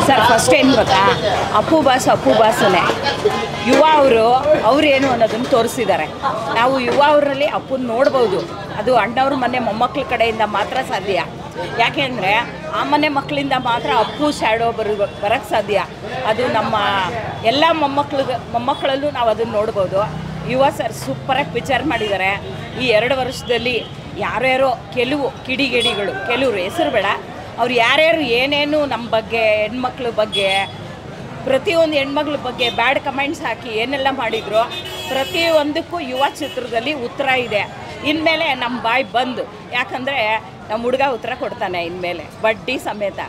Sir first ಏನು ಗೊತ್ತಾ, ಅಪ್ಪು ಬಾಸುನೇ ಯುವ ಅವರೇನು ಅನ್ನೋದನ್ನು ತೋರಿಸಿದ್ದಾರೆ. ನಾವು ಯುವ ಅವರಲ್ಲಿ ಅಪ್ಪನ ನೋಡ್ಬೋದು. ಅದು ಅಣ್ಣವ್ರ ಮನೆ ಮೊಮ್ಮಕ್ಕಳ ಕಡೆಯಿಂದ ಮಾತ್ರ ಸಾಧ್ಯ. ಯಾಕೆಂದರೆ ಆ ಮನೆ ಮಕ್ಕಳಿಂದ ಮಾತ್ರ ಅಪ್ಪು ಶ್ಯಾಡೋ ಬರೋಕ್ಕೆ ಸಾಧ್ಯ. ಅದು ನಮ್ಮ ಎಲ್ಲ ಮೊಮ್ಮಕ್ಕಳಲ್ಲೂ ನಾವು ಅದನ್ನು ನೋಡ್ಬೋದು. ಯುವ ಸರ್ ಸೂಪರಾಗಿ ಪಿಕ್ಚರ್ ಮಾಡಿದ್ದಾರೆ. ಈ 2 ವರ್ಷದಲ್ಲಿ ಯಾರ್ಯಾರೋ ಕೆಲವು ಕಿಡಿಗೇಡಿಗಳು, ಕೆಲವರು ಹೆಸರು ಬೇಡ, ಅವ್ರು ಯಾರ್ಯಾರು ಏನೇನು ನಮ್ಮ ಬಗ್ಗೆ, ಹೆಣ್ಮಕ್ಳ ಬಗ್ಗೆ, ಪ್ರತಿಯೊಂದು ಹೆಣ್ಮಕ್ಳ ಬಗ್ಗೆ ಬ್ಯಾಡ್ ಕಮೆಂಟ್ಸ್ ಹಾಕಿ ಏನೆಲ್ಲ ಮಾಡಿದ್ರು, ಪ್ರತಿಯೊಂದಕ್ಕೂ ಯುವ ಚಿತ್ರದಲ್ಲಿ ಉತ್ತರ ಇದೆ. ಇನ್ಮೇಲೆ ನಮ್ಮ ಬಾಯಿ ಬಂದು, ಯಾಕಂದರೆ ನಮ್ಮ ಹುಡುಗ ಉತ್ತರ ಕೊಡ್ತಾನೆ ಇನ್ಮೇಲೆ ಬಡ್ಡಿ ಸಮೇತ.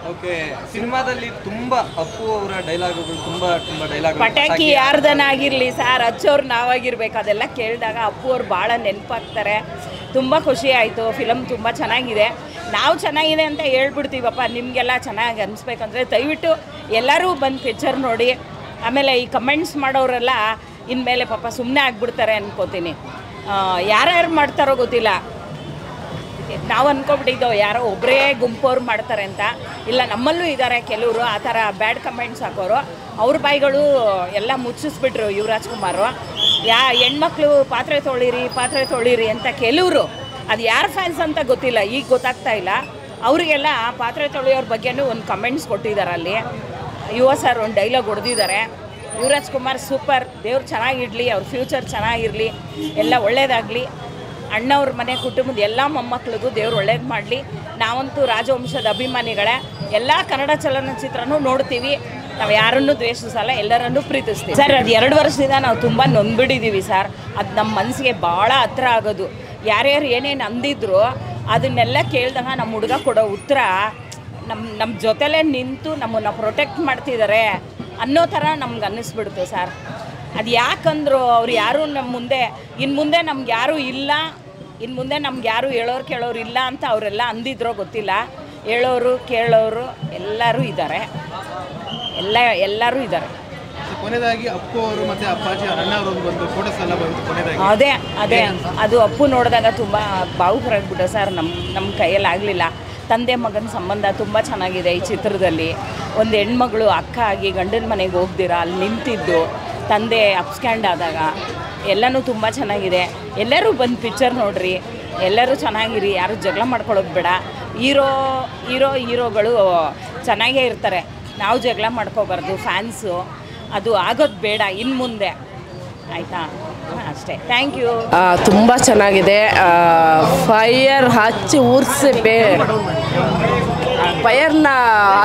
ಓಕೆ, ಸಿನಿಮಾದಲ್ಲಿ ತುಂಬಾ ಅಪ್ಪು ಅವರ ಡೈಲಾಗುಗಳು ತುಂಬಾ ಡೈಲಾಗ್, ಪಟಾಕಿ ಯಾರ್ದನಾಗಿರಲಿ ಸರ್, ಹಚ್ಚೋರು ನಾವಾಗಿರ್ಬೇಕು. ಅದೆಲ್ಲ ಕೇಳಿದಾಗ ಅಪ್ಪು ಅವ್ರು ಭಾಳ ನೆನಪಾಗ್ತಾರೆ. ತುಂಬ ಖುಷಿ ಆಯಿತು. ಫಿಲಮ್ ತುಂಬ ಚೆನ್ನಾಗಿದೆ. ನಾವು ಚೆನ್ನಾಗಿದೆ ಅಂತ ಹೇಳ್ಬಿಡ್ತೀವಪ್ಪ, ನಿಮಗೆಲ್ಲ ಚೆನ್ನಾಗಿ ಅನಿಸ್ಬೇಕಂದ್ರೆ ದಯವಿಟ್ಟು ಎಲ್ಲರೂ ಬಂದು ಪಿಕ್ಚರ್ ನೋಡಿ. ಆಮೇಲೆ ಈ ಕಮೆಂಟ್ಸ್ ಮಾಡೋರೆಲ್ಲ ಇನ್ಮೇಲೆ ಪಾಪ ಸುಮ್ಮನೆ ಆಗಿಬಿಡ್ತಾರೆ ಅನ್ಕೋತೀನಿ. ಯಾರ್ಯಾರು ಮಾಡ್ತಾರೋ ಗೊತ್ತಿಲ್ಲ. ನಾವು ಅಂದ್ಕೊಬಿಟ್ಟಿದ್ದೋ ಯಾರೋ ಒಬ್ಬರೇ ಗುಂಪವ್ರು ಮಾಡ್ತಾರೆ ಅಂತ. ಇಲ್ಲ, ನಮ್ಮಲ್ಲೂ ಇದ್ದಾರೆ ಕೆಲವರು ಆ ಥರ ಬ್ಯಾಡ್ ಕಮೆಂಟ್ಸ್ ಹಾಕೋರು. ಅವ್ರ ಬಾಯಿಗಳು ಎಲ್ಲ ಮುಚ್ಚಿಸ್ಬಿಟ್ರು ಯುವರಾಜ್ ಕುಮಾರು. ಹೆಣ್ಮಕ್ಳು ಪಾತ್ರೆ ತೊಳಿರಿ ಅಂತ ಕೆಲವರು, ಅದು ಯಾರು ಫ್ಯಾನ್ಸ್ ಅಂತ ಗೊತ್ತಿಲ್ಲ, ಈಗ ಗೊತ್ತಾಗ್ತಾ ಇಲ್ಲ. ಅವರಿಗೆಲ್ಲ ಪಾತ್ರೆ ತೊಳೆಯೋರ ಬಗ್ಗೆನೂ ಒಂದು ಕಮೆಂಟ್ಸ್ ಕೊಟ್ಟಿದ್ದಾರೆ. ಅಲ್ಲಿ ಯುವ ಸರ್ ಒಂದು ಡೈಲಾಗ್ ಹೊಡೆದಿದ್ದಾರೆ. ಯುವರಾಜ್ ಕುಮಾರ್ ಸೂಪರ್. ದೇವ್ರು ಚೆನ್ನಾಗಿಡಲಿ, ಅವ್ರ ಫ್ಯೂಚರ್ ಚೆನ್ನಾಗಿರಲಿ, ಎಲ್ಲ ಒಳ್ಳೇದಾಗಲಿ. ಅಣ್ಣವ್ರ ಮನೆ ಕುಟುಂಬದ ಎಲ್ಲ ಮೊಮ್ಮಕ್ಕಳಿಗೂ ದೇವ್ರು ಒಳ್ಳೇದು ಮಾಡಲಿ. ನಾವಂತೂ ರಾಜವಂಶದ ಅಭಿಮಾನಿಗಳೇ. ಎಲ್ಲ ಕನ್ನಡ ಚಲನಚಿತ್ರನೂ ನೋಡ್ತೀವಿ. ನಾವು ಯಾರನ್ನೂ ದ್ವೇಷಿಸಲ್ಲ, ಎಲ್ಲರನ್ನೂ ಪ್ರೀತಿಸ್ತೀವಿ ಸರ್. ಅದು 2 ವರ್ಷದಿಂದ ನಾವು ತುಂಬ ನೊಂದ್ಬಿಟ್ಟಿದ್ದೀವಿ ಸರ್. ಅದು ನಮ್ಮ ಮನಸ್ಸಿಗೆ ಭಾಳ ಹತ್ರ ಆಗೋದು. ಯಾರ್ಯಾರು ಏನೇನು ಅಂದಿದ್ರು ಅದನ್ನೆಲ್ಲ ಕೇಳಿದಾಗ ನಮ್ಮ ಹುಡುಗ ಕೊಡೋ ಉತ್ತರ ನಮ್ಮ ಜೊತೆಲೇ ನಿಂತು ನಮ್ಮನ್ನು ಪ್ರೊಟೆಕ್ಟ್ ಮಾಡ್ತಿದ್ದಾರೆ ಅನ್ನೋ ಥರ ನಮ್ಗೆ ಅನ್ನಿಸ್ಬಿಡ್ತು ಸರ್. ಅದು ಯಾಕಂದ್ರು ಅವ್ರು ಯಾರೂ ನಮ್ಮ ಮುಂದೆ, ಇನ್ನು ಮುಂದೆ ನಮ್ಗೆ ಯಾರೂ ಇಲ್ಲ, ಇನ್ನು ಮುಂದೆ ನಮ್ಗೆ ಯಾರೂ ಹೇಳೋರು ಕೇಳೋರು ಇಲ್ಲ ಅಂತ ಅವರೆಲ್ಲ ಅಂದಿದ್ರೋ ಗೊತ್ತಿಲ್ಲ. ಹೇಳೋರು ಕೇಳೋರು ಎಲ್ಲರೂ ಇದ್ದಾರೆ, ಎಲ್ಲರೂ ಇದ್ದಾರೆ. ಕೊನೆಯದಾಗಿ ಅಪ್ಪು ಅವರು ಮತ್ತು ಅಪ್ಪಾಜಿ ಅಣ್ಣವರು ಬಂದು ಫೋಟೋಸ್ ಎಲ್ಲ ಬಂತು ಕೊನೆಯದಾಗಿ. ಅದೇ ಅದು ಅಪ್ಪು ನೋಡಿದಾಗ ತುಂಬ ಭಾವುಕರಾಗ್ಬಿಟ್ಟು ಸರ್. ನಮ್ಮ ಕೈಯಲ್ಲಿ ಆಗಲಿಲ್ಲ. ತಂದೆ ಮಗನ ಸಂಬಂಧ ತುಂಬ ಚೆನ್ನಾಗಿದೆ ಈ ಚಿತ್ರದಲ್ಲಿ. ಒಂದು ಹೆಣ್ಮಗಳು ಅಕ್ಕ ಆಗಿ ಗಂಡನ ಮನೆಗೆ ಹೋಗ್ದಿರ ಅಲ್ಲಿ ನಿಂತಿದ್ದು, ತಂದೆ ಅಪ್ಸ್ಕ್ಯಾಂಡ್ ಆದಾಗ ಎಲ್ಲನೂ ತುಂಬ ಚೆನ್ನಾಗಿದೆ. ಎಲ್ಲರೂ ಬಂದು ಪಿಕ್ಚರ್ ನೋಡ್ರಿ, ಎಲ್ಲರೂ ಚೆನ್ನಾಗಿರಿ, ಯಾರು ಜಗಳ ಮಾಡ್ಕೊಳ್ಳೋದು ಬೇಡ. ಹೀರೋಗಳು ಚೆನ್ನಾಗೇ ಇರ್ತಾರೆ, ನಾವು ಜಗಳ ಮಾಡ್ಕೋಬಾರ್ದು. ಫ್ಯಾನ್ಸು ಅದು ಆಗೋದು ಬೇಡ ಇನ್ನು ಮುಂದೆ, ಆಯಿತಾ? ಅಷ್ಟೇ, ಥ್ಯಾಂಕ್ ಯು. ತುಂಬ ಚೆನ್ನಾಗಿದೆ. ಫೈರ್ನ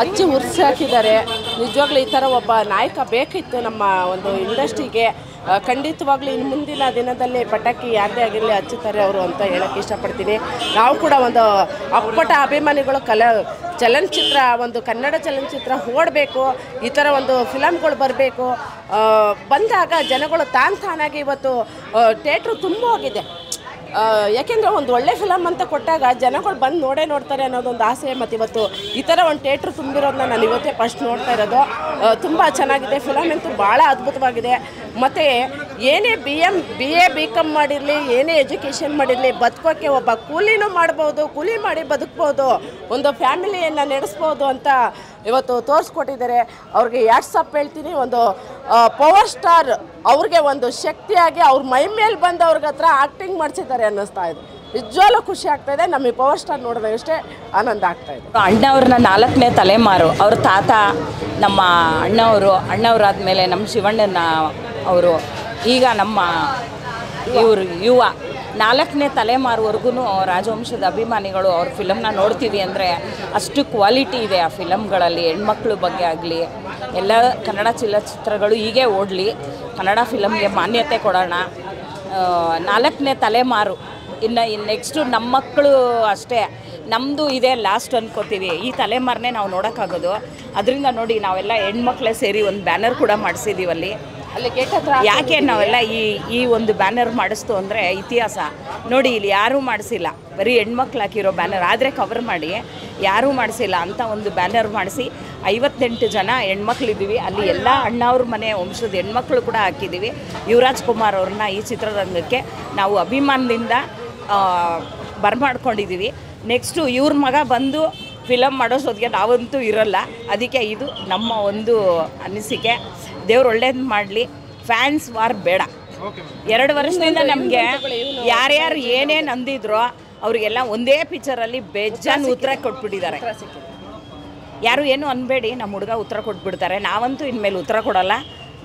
ಹಚ್ಚಿ ಹಾಕಿದ್ದಾರೆ. ನಿಜವಾಗ್ಲೂ ಈ ಥರ ಒಬ್ಬ ನಾಯಕ ಬೇಕಿತ್ತು ನಮ್ಮ ಒಂದು ಇಂಡಸ್ಟ್ರಿಗೆ. ಖಂಡಿತವಾಗ್ಲೂ ಇನ್ನು ಮುಂದಿನ ದಿನದಲ್ಲಿ ಪಟಾಕಿ ಯಾರದೇ ಆಗಿರಲಿ ಹಚ್ಚುತ್ತಾರೆ ಅವರು ಅಂತ ಹೇಳೋಕ್ಕೆ ಇಷ್ಟಪಡ್ತೀನಿ. ನಾವು ಕೂಡ ಒಂದು ಅಪ್ಪಟ ಅಭಿಮಾನಿಗಳು. ಚಲನಚಿತ್ರ, ಒಂದು ಕನ್ನಡ ಚಲನಚಿತ್ರ ಓಡಬೇಕು, ಈ ಥರ ಒಂದು ಫಿಲಮ್ಗಳು ಬರಬೇಕು. ಬಂದಾಗ ಜನಗಳು ತಾನಾಗಿ ಇವತ್ತು ಥಿಯೇಟ್ರು ತುಂಬ ಹೋಗಿದೆ. ಯಾಕೆಂದರೆ ಒಂದು ಒಳ್ಳೆ ಫಿಲಮ್ ಅಂತ ಕೊಟ್ಟಾಗ ಜನಗಳು ಬಂದು ನೋಡ್ತಾರೆ ಅನ್ನೋದೊಂದು ಆಸೆ. ಮತ್ತು ಇವತ್ತು ಈ ಥರ ಒಂದು ಥಿಯೇಟ್ರ್ ತುಂಬಿರೋದನ್ನ ನಾನು ಇವತ್ತೇ ಫಸ್ಟ್ ನೋಡ್ತಾ ಇರೋದು. ತುಂಬ ಚೆನ್ನಾಗಿದೆ. ಫಿಲಮ್ ಅಂತೂ ಭಾಳ ಅದ್ಭುತವಾಗಿದೆ. ಮತ್ತು ಏನೇ BA BCom ಮಾಡಿರಲಿ, ಏನೇ ಎಜುಕೇಷನ್ ಮಾಡಿರಲಿ, ಬದುಕೋಕ್ಕೆ ಒಬ್ಬ ಕೂಲಿನೂ ಮಾಡ್ಬೋದು, ಕೂಲಿ ಮಾಡಿ ಬದುಕ್ಬೋದು, ಒಂದು ಫ್ಯಾಮಿಲಿಯನ್ನು ನಡೆಸ್ಬೋದು ಅಂತ ಇವತ್ತು ತೋರಿಸ್ಕೊಟ್ಟಿದ್ದಾರೆ. ಅವ್ರಿಗೆ ಯಾಟ್ಸಪ್ ಹೇಳ್ತೀನಿ. ಒಂದು ಪವರ್ ಸ್ಟಾರ್ ಅವ್ರಿಗೆ ಒಂದು ಶಕ್ತಿಯಾಗಿ ಅವ್ರ ಮೈ ಮೇಲೆ ಬಂದು ಅವ್ರಿಗೆ ಹತ್ರ ಆ್ಯಕ್ಟಿಂಗ್ ಮಾಡಿಸಿದ್ದಾರೆ ಅನ್ನಿಸ್ತಾ ಇದೆ. ನಿಜವಾಗ್ಲೂ ಖುಷಿ ಆಗ್ತಾಯಿದೆ. ನಮಗೆ ಪವರ್ ಸ್ಟಾರ್ ನೋಡಿದಾಗ ಅಷ್ಟೇ ಆನಂದ ಆಗ್ತಾಯಿದೆ. ಅಣ್ಣವ್ರನ್ನ 4ನೇ ತಲೆಮಾರು. ಅವ್ರ ತಾತ ನಮ್ಮ ಅಣ್ಣವರಾದ್ಮೇಲೆ ನಮ್ಮ ಶಿವಣ್ಣನ ಅವರು, ಈಗ ನಮ್ಮ ಯುವ 4ನೇ ತಲೆಮಾರುವರೆಗೂ ರಾಜವಂಶದ ಅಭಿಮಾನಿಗಳು ಅವ್ರ ಫಿಲಮ್ನ ನೋಡ್ತೀವಿ ಅಂದರೆ ಅಷ್ಟು ಕ್ವಾಲಿಟಿ ಇದೆ ಆ ಫಿಲಮ್ಗಳಲ್ಲಿ. ಹೆಣ್ಮಕ್ಳ ಬಗ್ಗೆ ಆಗಲಿ, ಎಲ್ಲ ಕನ್ನಡ ಚಲನಚಿತ್ರಗಳು ಹೀಗೆ ಓಡಲಿ, ಕನ್ನಡ ಫಿಲಮ್ಗೆ ಮಾನ್ಯತೆ ಕೊಡೋಣ. 4ನೇ ತಲೆಮಾರು. ಇನ್ನು ನೆಕ್ಸ್ಟು ನಮ್ಮ ಮಕ್ಕಳು ಅಷ್ಟೇ. ನಮ್ಮದು ಇದೆ ಲಾಸ್ಟ್ ಅನ್ಕೋತೀವಿ. ಈ ತಲೆಮಾರನ್ನೇ ನಾವು ನೋಡೋಕ್ಕಾಗೋದು. ಅದರಿಂದ ನೋಡಿ, ನಾವೆಲ್ಲ ಹೆಣ್ಮಕ್ಳೇ ಸೇರಿ ಒಂದು ಬ್ಯಾನರ್ ಕೂಡ ಮಾಡಿಸಿದ್ದೀವಲ್ಲಿ. ಅಲ್ಲಿ ಗೇಟ್ ಹತ್ರ ಯಾಕೆ ನಾವೆಲ್ಲ ಈ ಒಂದು ಬ್ಯಾನರ್ ಮಾಡಿಸ್ತು ಅಂದರೆ ಇತಿಹಾಸ ನೋಡಿ. ಇಲ್ಲಿ ಯಾರೂ ಮಾಡಿಸಿಲ್ಲ, ಬರೀ ಹೆಣ್ಮಕ್ಳು ಹಾಕಿರೋ ಬ್ಯಾನರ್. ಆದರೆ ಕವರ್ ಮಾಡಿ ಯಾರೂ ಮಾಡಿಸಿಲ್ಲ ಅಂತ ಒಂದು ಬ್ಯಾನರ್ ಮಾಡಿಸಿ 58 ಜನ ಹೆಣ್ಮಕ್ಳಿದ್ದೀವಿ. ಅಲ್ಲಿ ಎಲ್ಲ ಅಣ್ಣವ್ರ ಮನೆ ವಂಶದ ಹೆಣ್ಮಕ್ಳು ಕೂಡ ಹಾಕಿದ್ದೀವಿ. ಯುವರಾಜ್ ಕುಮಾರ್ ಅವ್ರನ್ನ ಈ ಚಿತ್ರರಂಗಕ್ಕೆ ನಾವು ಅಭಿಮಾನದಿಂದ ಬರಮಾಡ್ಕೊಂಡಿದ್ದೀವಿ. ನೆಕ್ಸ್ಟು ಇವ್ರ ಮಗ ಬಂದು ಫಿಲಮ್ ಮಾಡೋಷ್ಟೊತ್ತಿಗೆ ನಾವಂತೂ ಇರಲ್ಲ. ಅದಕ್ಕೆ ಇದು ನಮ್ಮ ಒಂದು ಅನಿಸಿಕೆ. ದೇವ್ರು ಒಳ್ಳೇದು ಮಾಡಲಿ. ಫ್ಯಾನ್ಸ್ ವಾರ್ ಬೇಡ. 2 ವರ್ಷದಿಂದ ನಮಗೆ ಯಾರ್ಯಾರು ಏನೇನು ಅಂದಿದ್ರೋ ಅವರಿಗೆಲ್ಲ ಒಂದೇ ಪಿಕ್ಚರಲ್ಲಿ ಬೇಜಾನ್ ಉತ್ತರ ಕೊಟ್ಬಿಟ್ಟಿದ್ದಾರೆ. ಯಾರು ಏನು ಅನ್ಬೇಡಿ, ನಮ್ಮ ಹುಡುಗ ಉತ್ತರ ಕೊಟ್ಬಿಡ್ತಾರೆ. ನಾವಂತೂ ಇನ್ಮೇಲೆ ಉತ್ತರ ಕೊಡಲ್ಲ,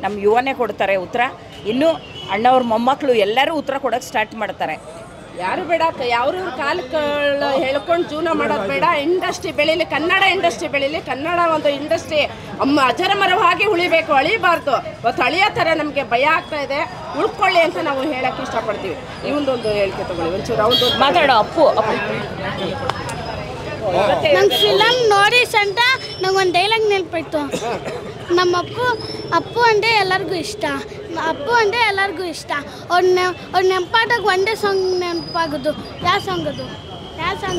ನಮ್ಮ ಯುವನೇ ಕೊಡ್ತಾರೆ ಉತ್ತರ. ಇನ್ನೂ ಅಣ್ಣವ್ರ ಮೊಮ್ಮಕ್ಕಳು ಎಲ್ಲರೂ ಉತ್ತರ ಕೊಡೋಕ್ಕೆ ಸ್ಟಾರ್ಟ್ ಮಾಡ್ತಾರೆ. ಯಾರು ಬೇಡ, ಯಾವ್ರವ್ರ ಕಾಲಕ್ಕೆ ಹೇಳ್ಕೊಂಡು ಜೀವನ ಮಾಡೋದು ಬೇಡ. ಇಂಡಸ್ಟ್ರಿ ಬೆಳೀಲಿ, ಕನ್ನಡ ಇಂಡಸ್ಟ್ರಿ ಬೆಳೀಲಿ. ಕನ್ನಡ ಒಂದು ಇಂಡಸ್ಟ್ರಿ ಅಜರಮರವಾಗಿ ಉಳಿಬೇಕು, ಅಳಿಬಾರ್ದು. ಇವತ್ತು ಅಳಿಯೋ ಥರ ನಮಗೆ ಭಯ ಆಗ್ತಾ ಇದೆ. ಉಳ್ಕೊಳ್ಳಿ ಅಂತ ನಾವು ಹೇಳಕ್ಕೆ ಇಷ್ಟಪಡ್ತೀವಿ. ಇವೊಂದೊಂದು ಹೇಳಿಕೆ ತಗೊಳ್ಳಿ ಒಂಚೂರು. ಅವ್ರದ್ದು ಮಾತಾಡೋ ಅಪ್ಪು. ನಂಗೆ ಫಿಲಮ್ ನೋಡಿ ಸಂಟ ನಂಗೊಂದು ಡೈಲಾಗ್ ನೆನಪಾಯ್ತು. ನಮ್ಮ ಅಪ್ಪು ಅಂದರೆ ಎಲ್ಲರಿಗೂ ಇಷ್ಟ. ಅಪ್ಪು ಅಂದರೆ ಎಲ್ಲರಿಗೂ ಇಷ್ಟ. ಅವ್ರ ನೆನಪಾದಾಗ ಒಂದೇ ಸಾಂಗ್ ನೆನಪಾಗೋದು. ಯಾವ ಸಾಂಗ್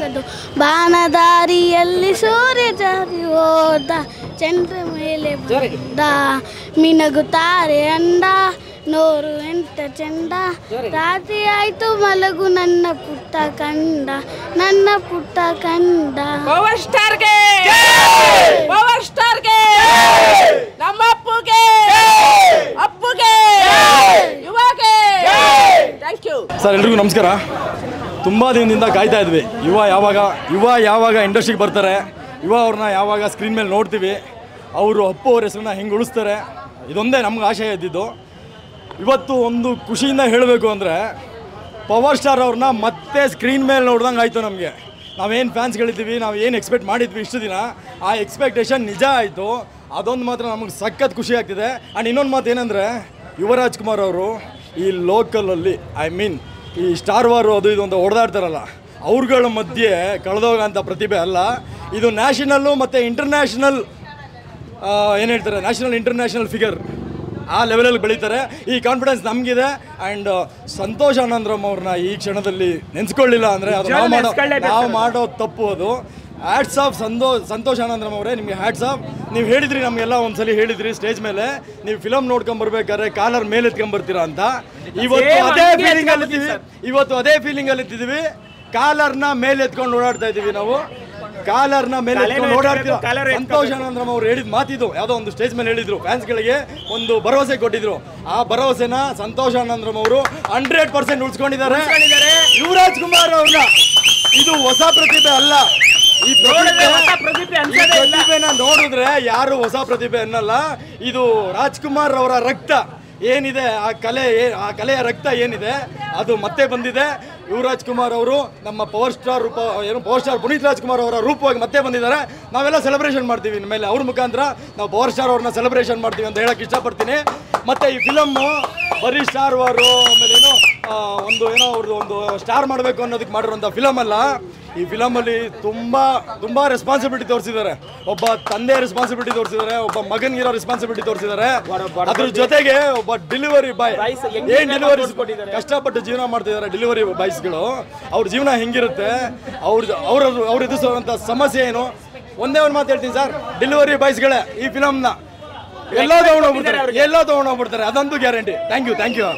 ಅದು? ಬಾನದಾರಿಯಲ್ಲಿ ಸೂರ್ಯ ಜಾರಿ ಹೋದ, ಚಂದ್ರ ಮೇಲೆ ಬಂದ, ಮಿನಗುತ್ತಾರೆ ಅಂದ, ನೋರು ಎಂತ ಚಂದ, ರಾತ್ರಿ ಆಯ್ತು ಮಲಗು ನನ್ನ ಪುಟ್ಟ ಕಂಡ, ಪವರ್ ಸ್ಟಾರ್ಗೆ, ನಮ್ಮ ಅಪ್ಪುಗೆ, ಯುವಗೆ. Thank you sir. ಎಲ್ರಿಗೂ ನಮಸ್ಕಾರ. ತುಂಬ ದಿನದಿಂದ ಕಾಯ್ತಾ ಇದ್ವಿ. ಯುವ ಯಾವಾಗ ಇಂಡಸ್ಟ್ರಿಗೆ ಬರ್ತಾರೆ, ಅವ್ರನ್ನ ಯಾವಾಗ ಸ್ಕ್ರೀನ್ ಮೇಲೆ ನೋಡ್ತೀವಿ, ಅವರು ಅಪ್ಪು ಅವ್ರ ಹೆಸರನ್ನ ಹೆಂಗೆ ಉಳಿಸ್ತಾರೆ, ಇದೊಂದೇ ನಮ್ಗೆ ಆಶಯ ಇದ್ದಿದ್ದು. ಇವತ್ತು ಒಂದು ಖುಷಿಯಿಂದ ಹೇಳಬೇಕು ಅಂದರೆ, ಪವರ್ ಸ್ಟಾರ್ ಅವ್ರನ್ನ ಮತ್ತೆ ಸ್ಕ್ರೀನ್ ಮೇಲೆ ನೋಡ್ದಂಗೆ ಆಯಿತು ನಮಗೆ. ನಾವೇನು ಫ್ಯಾನ್ಸ್ಗಳಿದ್ದೀವಿ, ನಾವು ಏನು ಎಕ್ಸ್ಪೆಕ್ಟ್ ಮಾಡಿದ್ವಿ ಇಷ್ಟು ದಿನ, ಆ ಎಕ್ಸ್ಪೆಕ್ಟೇಷನ್ ನಿಜ ಆಯಿತು. ಅದೊಂದು ಮಾತ್ರ ನಮಗೆ ಸಖತ್ ಖುಷಿ ಆಗ್ತಿದೆ. ಆ್ಯಂಡ್ ಇನ್ನೊಂದು ಮಾತು ಏನಂದರೆ, ಯುವರಾಜ್ ಕುಮಾರ್ ಅವರು ಈ ಲೋಕಲಲ್ಲಿ, ಈ ಸ್ಟಾರ್ ವಾರು ಅದು ಇದು ಅಂತ ಹೊಡೆದಾಡ್ತಾರಲ್ಲ, ಅವ್ರಗಳ ಮಧ್ಯೆ ಕಳೆದೋಗೋಂಥ ಪ್ರತಿಭೆ ಅಲ್ಲ ಇದು. ನ್ಯಾಷನಲ್ಲು ಮತ್ತು ಇಂಟರ್ನ್ಯಾಷನಲ್ ಏನು ಹೇಳ್ತಾರೆ, ನ್ಯಾಷನಲ್ ಇಂಟರ್ನ್ಯಾಷನಲ್ ಫಿಗರ್ ಆ ಲೆವೆಲಲ್ಲಿ ಬೆಳೀತಾರೆ. ಈ ಕಾನ್ಫಿಡೆನ್ಸ್ ನಮಗಿದೆ. ಆ್ಯಂಡ್ ಸಂತೋಷ್ ಆನಂದರಾಮ್ ಅವ್ರನ್ನ ಈ ಕ್ಷಣದಲ್ಲಿ ನೆನೆಸ್ಕೊಳ್ಳಿಲ್ಲ ಅಂದರೆ ಅದು ನಾವು ಮಾಡೋ ತಪ್ಪು. ಅದು ಹ್ಯಾಟ್ಸ್ ಆಫ್ ಸಂತೋಷ್ ಆನಂದರಾಮ್ ಅವರೇ, ನಿಮಗೆ ಹ್ಯಾಟ್ಸ್ ಆಫ್. ನೀವು ಹೇಳಿದ್ರಿ, ನಮಗೆಲ್ಲ ಒಂದ್ಸಲಿ ಹೇಳಿದ್ರಿ ಸ್ಟೇಜ್ ಮೇಲೆ, ನೀವು ಫಿಲಮ್ ನೋಡ್ಕೊಂಬರ್ಬೇಕಾದ್ರೆ ಕಾಲರ್ ಮೇಲೆ ಎತ್ಕೊಂಬರ್ತೀರಾ ಅಂತ. ಇವತ್ತು ಅದೇ ಫೀಲಿಂಗಲ್ಲಿ ಇಟ್ಟಿದ್ದೀವಿ. ಕಾಲರ್ನ ಮೇಲೆ ಎತ್ಕೊಂಡು ಓಡಾಡ್ತಾ ಇದ್ದೀವಿ ನಾವು. ಕಾಲರ್ನ ಮೇಲೆ ಎತ್ಕೊಂಡು ಓಡಾಡ್ತೀವಿ. ಸಂತೋಷ್ ಆನಂದರಾಮ್ ಅವ್ರು ಹೇಳಿದ ಮಾತಿದು, ಯಾವುದೋ ಒಂದು ಸ್ಟೇಜ್ ಮೇಲೆ ಹೇಳಿದ್ರು, ಫ್ಯಾನ್ಸ್ಗಳಿಗೆ ಒಂದು ಭರವಸೆ ಕೊಟ್ಟಿದ್ರು. ಆ ಭರವಸೆನ ಸಂತೋಷ್ ಆನಂದರಾಮ್ ಅವರು 100% ಉಳಿಸ್ಕೊಂಡಿದ್ದಾರೆ. ಯುವರಾಜ್ ಕುಮಾರ್ ಅವ್ರನ್ನ, ಇದು ಹೊಸ ಪ್ರತಿಭೆ ಅಲ್ಲ. ಈ ಪ್ರತಿಭೆನ ನೋಡಿದ್ರೆ ಯಾರು ಹೊಸ ಪ್ರತಿಭೆ ಅನ್ನಲ್ಲ. ಇದು ರಾಜ್ಕುಮಾರ್ ಅವರ ರಕ್ತ ಏನಿದೆ, ಆ ಕಲೆಯ ರಕ್ತ ಏನಿದೆ ಅದು ಮತ್ತೆ ಬಂದಿದೆ. ಯುವರಾಜ್ ಕುಮಾರ್ ಅವರು ನಮ್ಮ ಪವರ್ ಸ್ಟಾರ್ ಪುನೀತ್ ರಾಜ್ಕುಮಾರ್ ಅವರ ರೂಪವಾಗಿ ಮತ್ತೆ ಬಂದಿದ್ದಾರೆ. ನಾವೆಲ್ಲ ಸೆಲೆಬ್ರೇಷನ್ ಮಾಡ್ತೀವಿ. ಇನ್ಮೇಲೆ ಅವ್ರ ಮುಖಾಂತರ ನಾವು ಪವರ್ ಸ್ಟಾರ್ ಅವ್ರನ್ನ ಸೆಲೆಬ್ರೇಷನ್ ಮಾಡ್ತೀವಿ ಅಂತ ಹೇಳಕ್ಕೆ ಇಷ್ಟಪಡ್ತೀನಿ. ಮತ್ತು ಈ ಫಿಲಮ್ಮು ಬರೀ ಸ್ಟಾರ್ ವಾರು ಆಮೇಲೆ ಅವ್ರದ್ದು ಒಂದು ಸ್ಟಾರ್ ಮಾಡಬೇಕು ಅನ್ನೋದಕ್ಕೆ ಮಾಡಿರೋಂಥ ಫಿಲಮ್ ಅಲ್ಲ. ಈ ಫಿಲಮಲ್ಲಿ ತುಂಬ ರೆಸ್ಪಾನ್ಸಿಬಿಲಿಟಿ ತೋರಿಸಿದ್ದಾರೆ. ಒಬ್ಬ ತಂದೆ ರೆಸ್ಪಾನ್ಸಿಬಿಲಿಟಿ ತೋರಿಸಿದ್ದಾರೆ, ಒಬ್ಬ ಮಗನಿಗಿರೋ ರೆಸ್ಪಾನ್ಸಿಬಿಲಿಟಿ ತೋರಿಸಿದ್ದಾರೆ. ಅದ್ರ ಜೊತೆಗೆ ಒಬ್ಬ ಡೆಲಿವರಿ ಬಾಯ್, ಡೆಲಿವರಿ ಕಷ್ಟಪಟ್ಟು ಜೀವನ ಮಾಡ್ತಿದ್ದಾರೆ ಡೆಲಿವರಿ ಬಾಯ್ಸ್ಗಳು. ಅವ್ರ ಜೀವನ ಹೆಂಗಿರುತ್ತೆ, ಅವ್ರು ಎದುರಿಸುವಂಥ ಸಮಸ್ಯೆ ಏನು. ಒಂದೇ ಒಂದು ಮಾತು ಹೇಳ್ತೀನಿ ಸರ್, ಡೆಲಿವರಿ ಬಾಯ್ಸ್ಗಳೇ ಈ ಫಿಲಮ್ನ ಎಲ್ಲೋ ತಗೊಂಡೋಗ್ಬಿಡ್ತಾರೆ, ಅದಂತೂ ಗ್ಯಾರಂಟಿ. Thank you.